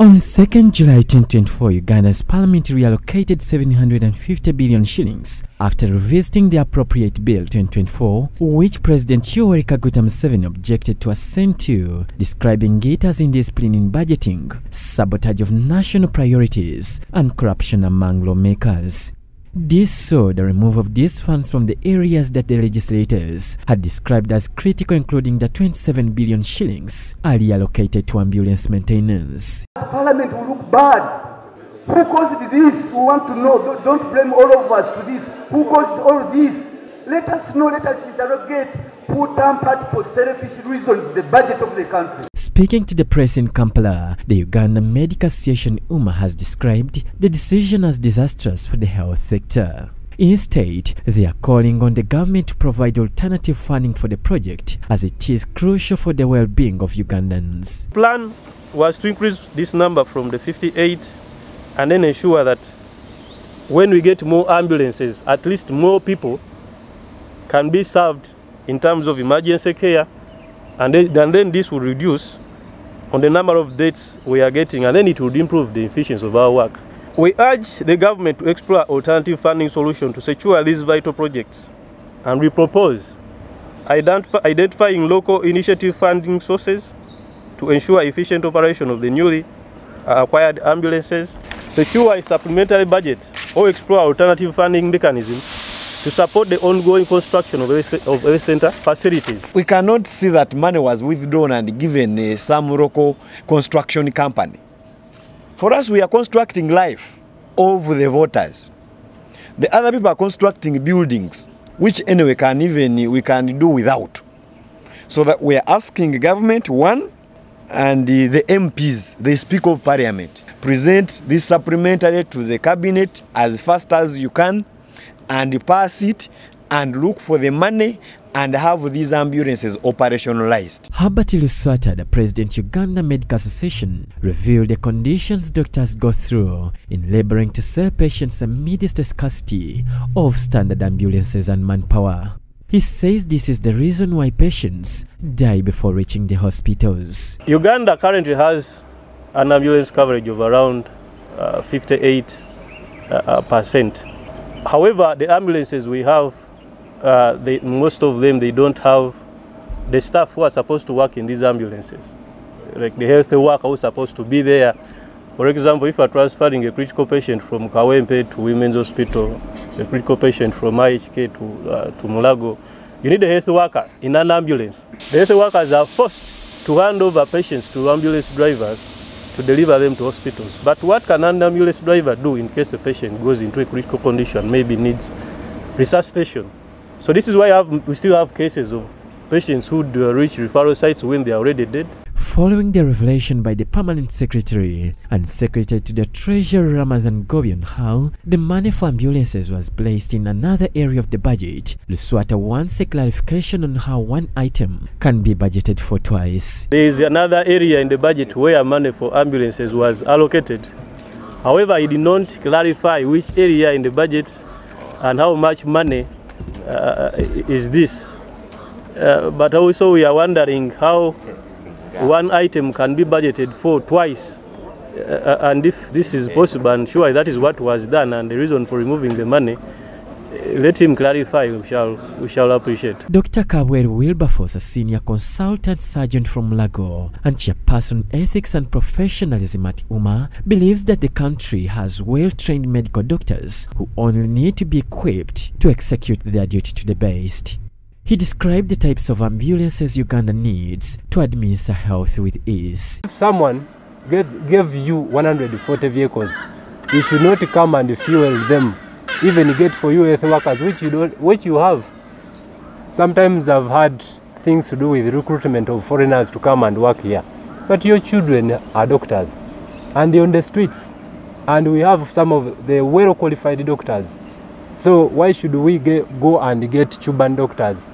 On 2nd July 2024, Uganda's parliament reallocated 750 billion shillings after revisiting the Appropriate Bill 2024, which President Gov't Museveni objected to assent to, describing it as indiscipline in budgeting, sabotage of national priorities, and corruption among lawmakers. This saw the removal of these funds from the areas that the legislators had described as critical, including the 27 billion shillings earlier allocated to ambulance maintenance. Parliament will look bad. Who caused this? We want to know. Don't blame all of us to this. Who caused all this? Let us know, let us interrogate who tampered for selfish reasons the budget of the country. Speaking to the press in Kampala, the Uganda Medical Association UMA has described the decision as disastrous for the health sector. Instead, they are calling on the government to provide alternative funding for the project, as it is crucial for the well-being of Ugandans. The plan was to increase this number from the 58 and then ensure that when we get more ambulances, at least more people can be served in terms of emergency care, and then this will reduce on the number of deaths we are getting, and then it would improve the efficiency of our work. We urge the government to explore alternative funding solutions to secure these vital projects, and we propose identifying local initiative funding sources to ensure efficient operation of the newly acquired ambulances, secure a supplementary budget, or explore alternative funding mechanisms to support the ongoing construction of health center facilities. We cannot see that money was withdrawn and given some local construction company. For us, we are constructing life of the voters. The other people are constructing buildings, which anyway we can do without. So that we are asking government, one, and the MPs, the Speaker of Parliament, present this supplementary to the cabinet as fast as you can, and pass it and look for the money and have these ambulances operationalized. Herbert Luswata, the President Uganda Medical Association, revealed the conditions doctors go through in laboring to serve patients amidst the scarcity of standard ambulances and manpower. He says this is the reason why patients die before reaching the hospitals. Uganda currently has an ambulance coverage of around 58%. However, the ambulances we have, most of them, they don't have the staff who are supposed to work in these ambulances. Like the health worker who's supposed to be there. For example, if you are transferring a critical patient from Kawempe to Women's Hospital, a critical patient from IHK to Mulago, you need a health worker in an ambulance. The health workers are forced to hand over patients to ambulance drivers to deliver them to hospitals. But what can an ambulance driver do in case a patient goes into a critical condition, maybe needs resuscitation? So this is why we still have cases of patients who reach referral sites when they are already dead. Following the revelation by the Permanent Secretary and Secretary to the Treasury Ramadan Gobi on how the money for ambulances was placed in another area of the budget, Luswata wants a clarification on how one item can be budgeted for twice. There is another area in the budget where money for ambulances was allocated. However, he did not clarify which area in the budget and how much money is this. But also we are wondering how one item can be budgeted for twice, and if this is possible, and sure that is what was done, and the reason for removing the money, let him clarify. We shall appreciate. Dr. Kabweru Wilberforce, a senior consultant surgeon from Lago and chairperson ethics and professionalism at UMA, believes that the country has well-trained medical doctors who only need to be equipped to execute their duty to the best. He described the types of ambulances Uganda needs to administer health with ease. If someone gave you 140 vehicles, you should not come and fuel them, even get for you health workers, which you have. Sometimes I've had things to do with recruitment of foreigners to come and work here. But your children are doctors, and they're on the streets, and we have some of the well-qualified doctors. So why should we go and get Cuban doctors?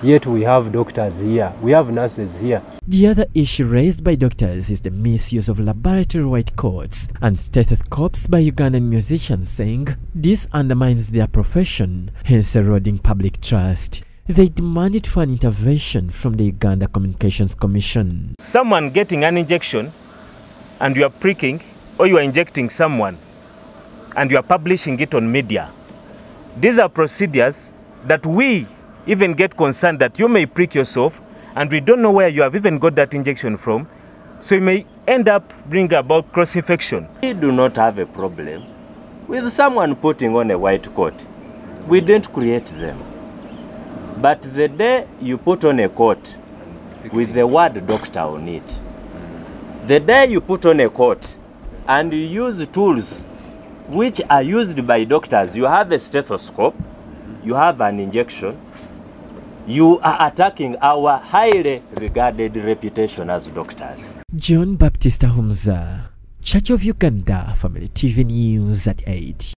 Yet we have doctors here, we have nurses here. The other issue raised by doctors is the misuse of laboratory white coats and stethoscopes by Ugandan musicians, saying this undermines their profession, hence eroding public trust. They demanded for an intervention from the Uganda Communications Commission. Someone getting an injection and you are pricking or you are injecting someone and you are publishing it on media, these are procedures that we even get concerned that you may prick yourself and we don't know where you have even got that injection from. So you may end up bringing about cross-infection. We do not have a problem with someone putting on a white coat. We didn't create them. But the day you put on a coat with the word doctor on it, the day you put on a coat and you use tools which are used by doctors, you have a stethoscope, you have an injection, you are attacking our highly regarded reputation as doctors. John Baptista Humza, Church of Uganda, Family TV News at 8.